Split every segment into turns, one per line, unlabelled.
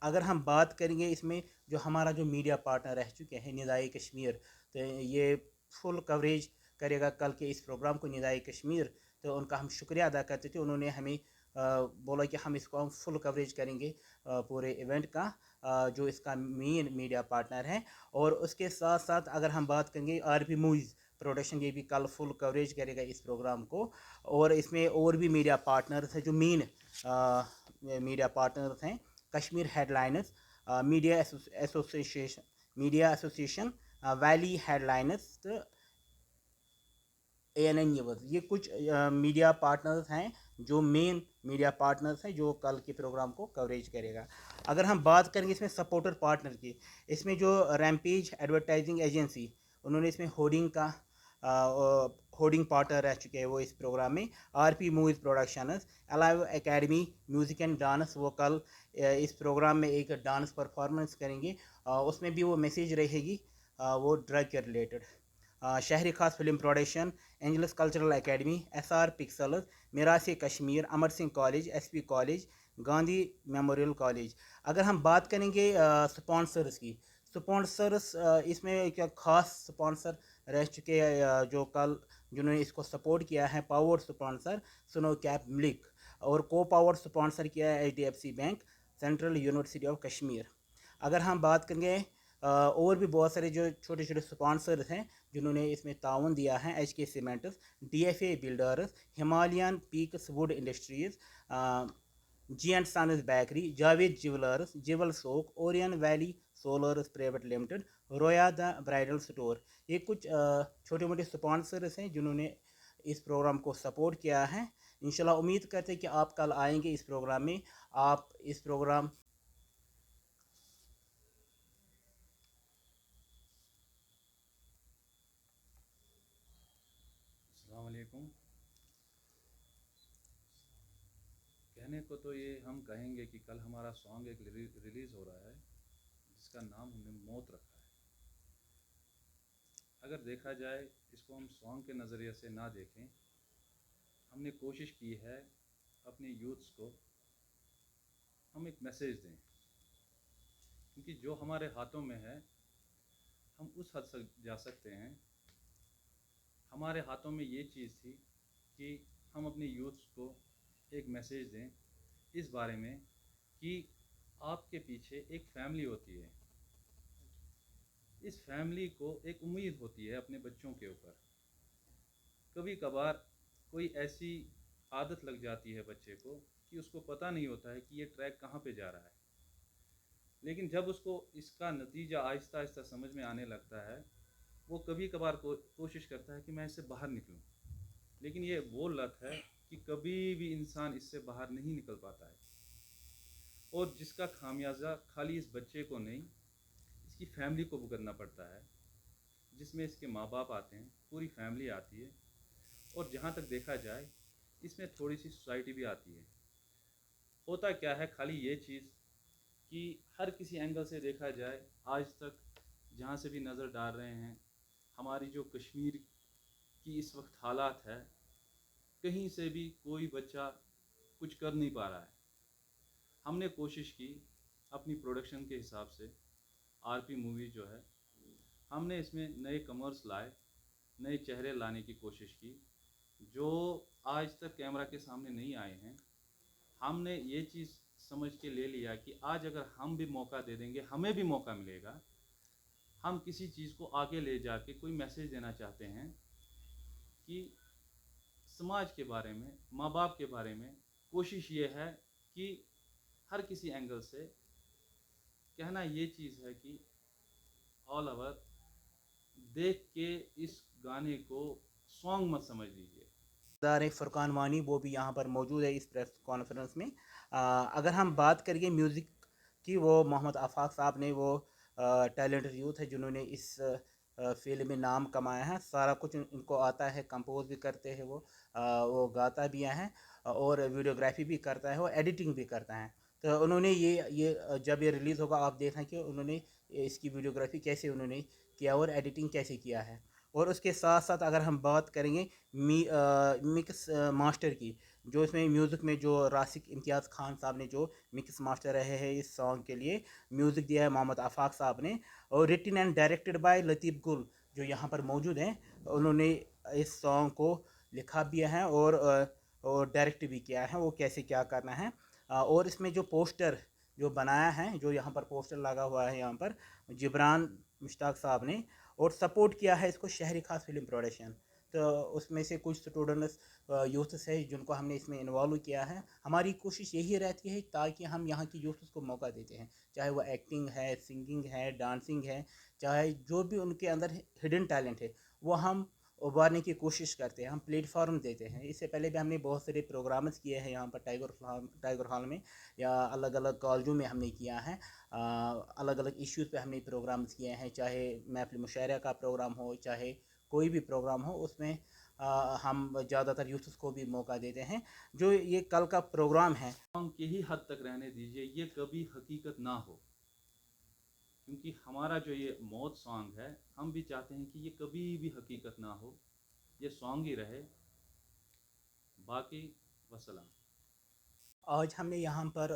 अगर हम बात करेंगे इसमें जो हमारा जो मीडिया पार्टनर रह चुके हैं निदाई कश्मीर, तो ये फुल कवरेज करेगा कल के इस प्रोग्राम को निदाई कश्मीर। तो उनका हम शुक्रिया अदा करते थे, उन्होंने हमें बोला कि हम इसको हम फुल कवरेज करेंगे पूरे इवेंट का, जो इसका मेन मीडिया पार्टनर है। और उसके साथ साथ अगर हम बात करेंगे आरपी मूवीज़ प्रोडक्शन, ये भी कल फुल कवरेज करेगा इस प्रोग्राम को। और इसमें और भी मीडिया पार्टनर्स हैं जो मेन मीडिया पार्टनर्स हैं, Kashmir headliners, media association, valley headliners, तो ANN न्यूज़, ये कुछ मीडिया पार्टनर्स हैं जो मेन मीडिया पार्टनर्स हैं जो कल के प्रोग्राम को कवरेज करेगा। अगर हम बात करेंगे इसमें सपोर्टर पार्टनर की, इसमें जो रैमपेज एडवर्टाइजिंग एजेंसी, उन्होंने इसमें होर्डिंग पार्टनर रह चुके हैं वो इस प्रोग्राम में। RP movies productions, alive academy music and dance, वो कल इस प्रोग्राम में एक डांस परफॉर्मेंस करेंगे, उसमें भी वो मैसेज रहेगी वो ड्रग के रिलेटेड। शहरी खास film production, angels cultural academy, SR pixels, मिरासी Kashmir, Amar Singh college, SP college, Gandhi memorial college. अगर हम बात करेंगे स्पॉन्सर्स की, स्पॉन्सर्स इसमें एक ख़ास स्पॉन्सर रह चुके हैं जो कल जिन्होंने इसको सपोर्ट किया है, power sponsor snow cap milk, और को पावर स्पॉन्सर किया है HDFC bank, central university of Kashmir. अगर हम बात करेंगे और भी बहुत सारे जो छोटे छोटे स्पॉन्सर्स हैं जिन्होंने इसमें ताउन दिया है, HK cements, DFA builders, Himalayan peaks wood industries, G&Sons bakery, Javed jewellers, जिवल सोक, Orion valley solars private limited, रोया द ब्राइडल स्टोर। ये कुछ छोटे मोटे स्पॉन्सर्स हैं जिन्होंने इस प्रोग्राम को सपोर्ट किया है। इंशाल्लाह उम्मीद करते हैं कि आप कल आएंगे इस प्रोग्राम में, आप इस प्रोग्राम।
अस्सलाम वालेकुम। कहने को तो ये हम कहेंगे कि कल हमारा सॉन्ग एक रिलीज़ हो रहा है जिसका नाम हमने मौत रखा है। अगर देखा जाए इसको हम सॉन्ग के नज़रिए से ना देखें, हमने कोशिश की है अपने यूथ्स को हम एक मैसेज दें, क्योंकि जो हमारे हाथों में है हम उस हद तक जा सकते हैं। हमारे हाथों में ये चीज़ थी कि हम अपने यूथ्स को एक मैसेज दें इस बारे में कि आपके पीछे एक फैमिली होती है, इस फैमिली को एक उम्मीद होती है अपने बच्चों के ऊपर। कभी कभार कोई ऐसी आदत लग जाती है बच्चे को कि उसको पता नहीं होता है कि ये ट्रैक कहाँ पे जा रहा है, लेकिन जब उसको इसका नतीजा आहिस्ता आहिस्ता समझ में आने लगता है, वो कभी कभार कोशिश करता है कि मैं इससे बाहर निकलूं। लेकिन ये वो लत है कि कभी भी इंसान इससे बाहर नहीं निकल पाता है, और जिसका खामियाजा खाली इस बच्चे को नहीं, इसकी फैमिली को भुगतना पड़ता है, जिसमें इसके माँ बाप आते हैं, पूरी फैमिली आती है, और जहाँ तक देखा जाए इसमें थोड़ी सी सोसाइटी भी आती है। होता क्या है खाली ये चीज़ कि हर किसी एंगल से देखा जाए, आज तक जहाँ से भी नज़र डाल रहे हैं, हमारी जो कश्मीर की इस वक्त हालात है, कहीं से भी कोई बच्चा कुछ कर नहीं पा रहा है। हमने कोशिश की अपनी प्रोडक्शन के हिसाब से, RP मूवी जो है, हमने इसमें नए कमर्स लाए, नए चेहरे लाने की कोशिश की जो आज तक कैमरा के सामने नहीं आए हैं। हमने ये चीज़ समझ के ले लिया कि आज अगर हम भी मौका दे देंगे, हमें भी मौका मिलेगा। हम किसी चीज़ को आगे ले जाके कोई मैसेज देना चाहते हैं कि समाज के बारे में, माँ बाप के बारे में। कोशिश ये है कि हर किसी एंगल से कहना ये चीज़ है कि ऑल ओवर देख के इस गाने को सॉन्ग मत समझ लीजिए।
दार फ़ुरकान वानी वो भी यहाँ पर मौजूद है इस प्रेस कॉन्फ्रेंस में। अगर हम बात करेंगे म्यूज़िक की, वो मोहम्मद आफाक साहब ने, वो टैलेंटेड यूथ है जिन्होंने इस फील्ड में नाम कमाया है, सारा कुछ इनको आता है, कंपोज भी करते हैं वो गाता भी हैं, और वीडियोग्राफी भी करता है, वो एडिटिंग भी करता है। तो उन्होंने ये जब ये रिलीज़ होगा आप देखना कि उन्होंने इसकी वीडियोग्राफी कैसे उन्होंने किया और एडिटिंग कैसे किया है। और उसके साथ साथ अगर हम बात करेंगे मिक्स मास्टर की, जो इसमें म्यूज़िक में जो रासिक इम्तियाज़ खान साहब ने जो मिक्स मास्टर रहे हैं इस सॉन्ग के लिए, म्यूज़िक दिया है मोहम्मद आफाक साहब ने, और रिटन एंड डायरेक्टेड बाय लतीफ़ गुल जो यहाँ पर मौजूद हैं। उन्होंने इस सॉन्ग को लिखा भी है और डायरेक्ट भी किया है, वो कैसे क्या करना है। और इसमें जो पोस्टर जो बनाया है, जो यहाँ पर पोस्टर लगा हुआ है यहाँ पर जिब्रान मुश्ताक साहब ने, और सपोर्ट किया है इसको शहरी खास फिल्म प्रोडक्शन। तो उसमें से कुछ स्टूडेंट्स यूथ्स है जिनको हमने इसमें इन्वॉल्व किया है। हमारी कोशिश यही रहती है ताकि हम यहाँ की यूथ्स को मौका देते हैं, चाहे वो एक्टिंग है, सिंगिंग है, डांसिंग है, चाहे जो भी उनके अंदर हिडन टैलेंट है वो हम उभारने की कोशिश करते हैं, हम प्लेटफॉर्म देते हैं। इससे पहले भी हमने बहुत सारे प्रोग्राम्स किए हैं यहाँ पर टाइगर हॉल में, या अलग अलग कॉलेजों में हमने किया है। अलग अलग इश्यूज़ पे हमने प्रोग्राम्स किए हैं, चाहे महफ़िल मुशायरा का प्रोग्राम हो, चाहे कोई भी प्रोग्राम हो, उसमें हम ज़्यादातर यूथ्स को भी मौका देते हैं। जो ये कल का प्रोग्राम है,
सॉन्ग की ही हद तक रहने दीजिए, ये कभी हकीकत ना हो, क्योंकि हमारा जो ये मौत सॉन्ग है, हम भी चाहते हैं कि ये कभी भी हकीकत ना हो, ये सॉन्ग ही रहे। बाकी वसलाम।
आज हमने यहाँ पर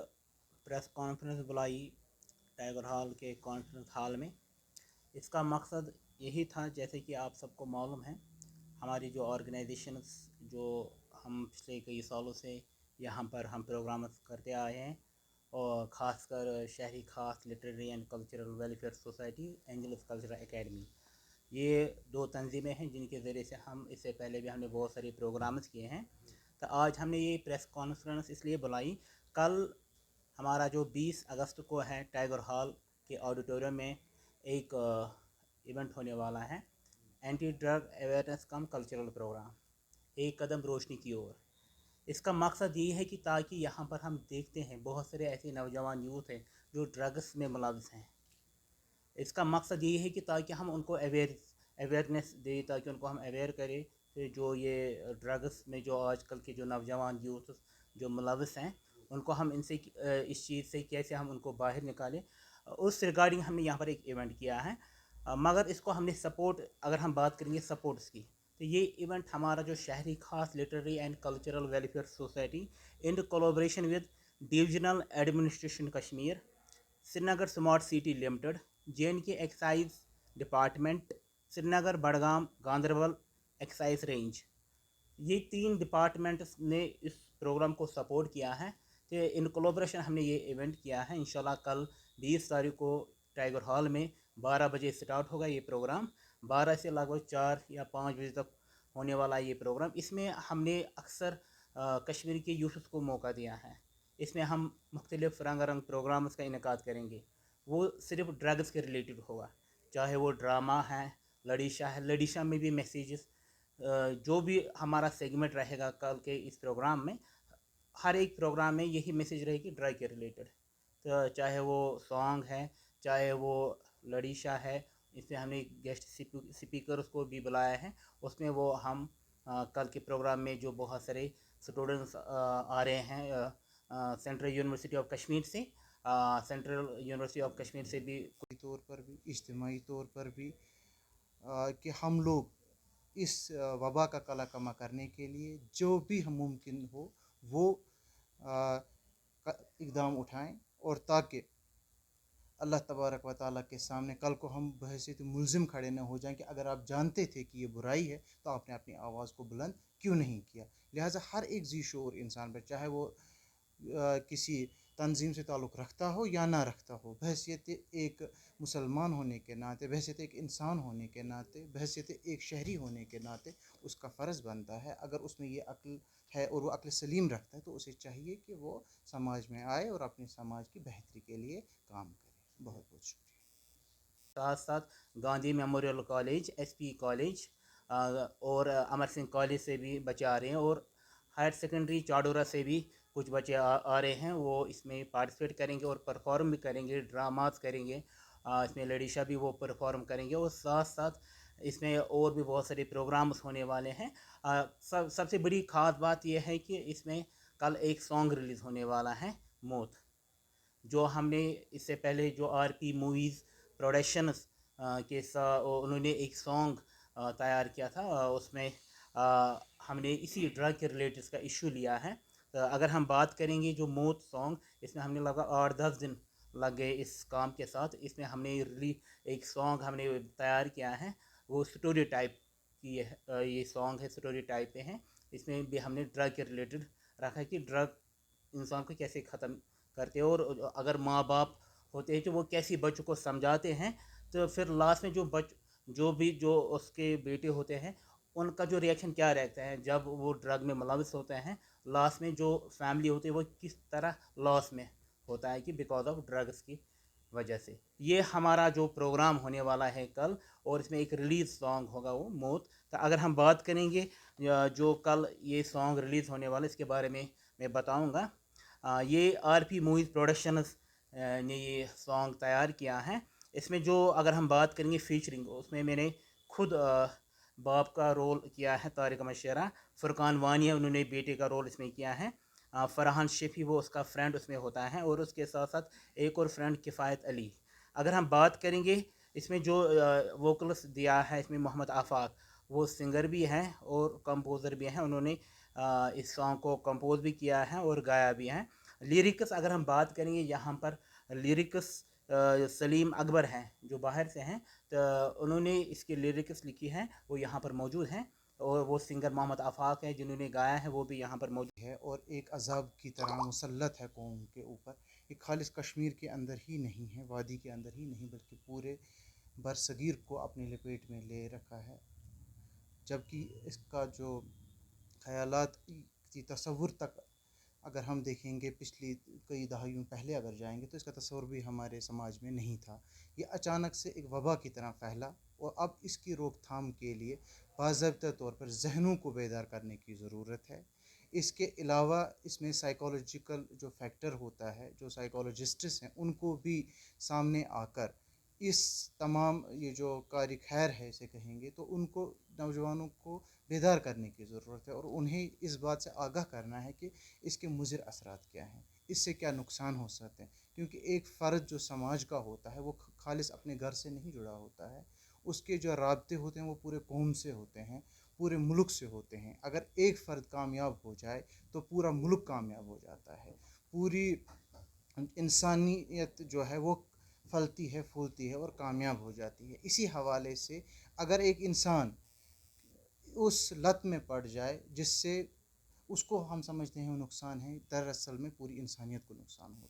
प्रेस कॉन्फ्रेंस बुलाई टाइगर हॉल के कॉन्फ्रेंस हॉल में। इसका मकसद यही था, जैसे कि आप सबको मालूम है, हमारी जो ऑर्गेनाइजेशंस जो हम पिछले कई सालों से यहाँ पर हम प्रोग्राम करते आए हैं, और ख़ासकर शहरी खास literary and cultural welfare society, angels cultural academy, ये दो तंजीमें हैं जिनके ज़रिए से हम इससे पहले भी हमने बहुत सारे प्रोग्राम्स किए हैं। तो आज हमने ये प्रेस कॉन्फ्रेंस इसलिए बुलाई, कल हमारा जो 20 अगस्त को है टाइगर हॉल के ऑडिटोरियम में एक इवेंट होने वाला है, एंटी ड्रग अवेयरनेस कम कल्चरल प्रोग्राम, एक कदम रोशनी की ओर। इसका मकसद ये है कि ताकि यहाँ पर हम देखते हैं बहुत सारे ऐसे नौजवान यूथ हैं जो ड्रग्स में मुलविस हैं। इसका मकसद ये है कि ताकि हम उनको अवेयरनेस दें, ताकि उनको हम अवेयर करें कि जो ये ड्रग्स में जो आजकल के जो नौजवान यूथ जो मुलविस हैं, उनको हम इनसे इस चीज़ से कैसे हम उनको बाहर निकालें। उस रिगार्डिंग हमने यहाँ पर एक इवेंट किया है। मगर इसको हमने सपोर्ट, अगर हम बात करेंगे सपोर्ट्स की, तो ये इवेंट हमारा जो शहरी खास literary and cultural welfare society in collaboration with divisional administration Kashmir, Srinagar smart city limited, J&K excise department, Srinagar, Budgam, Ganderbal excise range, ये 3 डिपार्टमेंट्स ने इस प्रोग्राम को सपोर्ट किया है। तो इन कोलैबोरेशन हमने ये इवेंट किया है। इंशाल्लाह कल 20 तारीख को टाइगर हॉल में 12 बजे स्टार्ट होगा ये प्रोग्राम, 12 से लगभग 4 या 5 बजे तक होने वाला ये प्रोग्राम। इसमें हमने अक्सर कश्मीर के यूथ को मौका दिया है। इसमें हम मुख्तलिफ़ रंगारंग प्रोग्राम्स का इनेकाद करेंगे, वो सिर्फ ड्रग्स के रिलेटेड होगा, चाहे वो ड्रामा है, लड़ीशा है, लड़ीशा में भी मैसेजेस, जो भी हमारा सेगमेंट रहेगा कल के इस प्रोग्राम में, हर एक प्रोग्राम में यही मैसेज रहेगी ड्रग के रिलेटेड। तो चाहे वो सॉन्ग है, चाहे वो लड़ीशा है, इसमें हमने गेस्ट स्पीकर्स को भी बुलाया है। उसमें वो हम कल के प्रोग्राम में जो बहुत सारे स्टूडेंट्स आ रहे हैं सेंट्रल यूनिवर्सिटी ऑफ कश्मीर से, सेंट्रल यूनिवर्सिटी ऑफ कश्मीर से भी
तौर पर भी, इज्तिमाई तौर पर भी, कि हम लोग इस वबा का कलाकमा करने के लिए जो भी हम मुमकिन हो वो इक़दाम उठाएं, और ताकि अल्लाह तबारक व ताला के सामने कल को हम बहैसियत मुल्ज़िम खड़े न हो जाएं कि अगर आप जानते थे कि ये बुराई है तो आपने अपनी आवाज़ को बुलंद क्यों नहीं किया। लिहाजा हर एक ज़ी शऊर इंसान पर, चाहे वो किसी तंजीम से ताल्लुक़ रखता हो या ना रखता हो, बहैसियत एक मुसलमान होने के नाते, बहैसियत एक इंसान होने के नाते, बहैसियत एक शहरी होने के नाते उसका फ़र्ज़ बनता है, अगर उसमें ये अक्ल है और वो अक्ल सलीम रखता है, तो उसे चाहिए कि वो समाज में आए और अपने समाज की बेहतरी के लिए काम करे। बहुत बहुत शुक्रिया।
साथ साथ Gandhi memorial college, SP college और अमर सिंह कॉलेज से भी बच्चे आ रहे हैं, और हायर सेकेंडरी चाडोरा से भी कुछ बच्चे आ रहे हैं। वो इसमें पार्टिसिपेट करेंगे और परफॉर्म भी करेंगे, ड्रामास करेंगे, इसमें लड़ीशा भी वो परफॉर्म करेंगे, और साथ साथ इसमें और भी बहुत सारे प्रोग्राम्स होने वाले हैं। सबसे बड़ी ख़ास बात यह है कि इसमें कल एक सॉन्ग रिलीज़ होने वाला है, मौत, जो हमने इससे पहले जो आरपी मूवीज़ प्रोडक्शंस के साथ उन्होंने एक सॉन्ग तैयार किया था, उसमें हमने इसी ड्रग के रिलेटेड इसका इशू लिया है। तो अगर हम बात करेंगे जो मौत सॉन्ग, इसमें हमने लगा 8-10 दिन लग गए इस काम के साथ। इसमें हमने एक सॉन्ग हमने तैयार किया है, वो स्टोरी टाइप की है। ये सॉन्ग है स्टोरी टाइप पे है। इसमें भी हमने ड्रग के रिलेटेड रखा है कि ड्रग इंसान को कैसे ख़त्म करते हैं, और अगर माँ बाप होते हैं तो वो कैसे बच्चों को समझाते हैं। तो फिर लास्ट में जो उसके बेटे होते हैं, उनका जो रिएक्शन क्या रहता है जब वो ड्रग में मुलविस होते हैं। लास्ट में जो फैमिली होती है वो किस तरह लॉस में होता है कि बिकॉज ऑफ ड्रग्स की वजह से। ये हमारा जो प्रोग्राम होने वाला है कल, और इसमें एक रिलीज़ सॉन्ग होगा वो मौत। तो अगर हम बात करेंगे जो कल ये सॉन्ग रिलीज़ होने वाला, इसके बारे में मैं बताऊंगा। ये आरपी मूवीज़ प्रोडक्शंस ने ये सॉन्ग तैयार किया है। इसमें जो अगर हम बात करेंगे फीचरिंग, उसमें मैंने खुद बाप का रोल किया है, तारिक मशरा। फुरकान वानिया उन्होंने बेटे का रोल इसमें किया है। फरहान शेफी वो उसका फ्रेंड उसमें होता है, और उसके साथ साथ एक और फ्रेंड किफ़ायत अली। अगर हम बात करेंगे इसमें जो वोकल्स दिया है, इसमें मोहम्मद आफाक वो सिंगर भी हैं और कंपोज़र भी हैं। उन्होंने इस सॉन्ग को कंपोज़ भी किया है और गाया भी है। लिरिक्स अगर हम बात करेंगे यहाँ पर, लिरिक्स सलीम अकबर हैं जो बाहर से हैं, तो उन्होंने इसकी लिरिक्स लिखी हैं, वो यहाँ पर मौजूद हैं। और वो सिंगर मोहम्मद आफाक है जिन्होंने गाया है, वो भी यहाँ पर मौजूद
है और एक अजाब की तरह मुसल्लत है कौम के ऊपर। ये खालिस कश्मीर के अंदर ही नहीं है, वादी के अंदर ही नहीं, बल्कि पूरे बरसगीर को अपनी लपेट में ले रखा है। जबकि इसका जो ख़यालात की तसव्वुर तक अगर हम देखेंगे पिछली कई दहाइयों पहले अगर जाएंगे तो इसका तस्वर भी हमारे समाज में नहीं था। ये अचानक से एक वबा की तरह फैला, और अब इसकी रोकथाम के लिए बाज़ाब्ता तौर पर जहनों को बेदार करने की ज़रूरत है। इसके अलावा इसमें साइकोलॉजिकल जो फैक्टर होता है, जो साइकोलॉजिस्ट्स हैं उनको भी सामने आकर इस तमाम ये जो कारी खैर है इसे कहेंगे, तो उनको नौजवानों को बेदार करने की ज़रूरत है, और उन्हें इस बात से आगाह करना है कि इसके मुज़िर असरात क्या हैं, इससे क्या नुकसान हो सकते हैं। क्योंकि एक फ़र्द जो समाज का होता है वो खालिस अपने घर से नहीं जुड़ा होता है, उसके जो राब्ते होते हैं वो पूरे कौम से होते हैं, पूरे मुल्क से होते हैं। अगर एक फ़र्द कामयाब हो जाए तो पूरा मुल्क कामयाब हो जाता है, पूरी इंसानियत जो है वो फलती है, फूलती है और कामयाब हो जाती है। इसी हवाले से अगर एक इंसान उस लत में पड़ जाए जिससे उसको हम समझते हैं वो नुकसान है, दरअसल में पूरी इंसानियत को नुकसान होता है।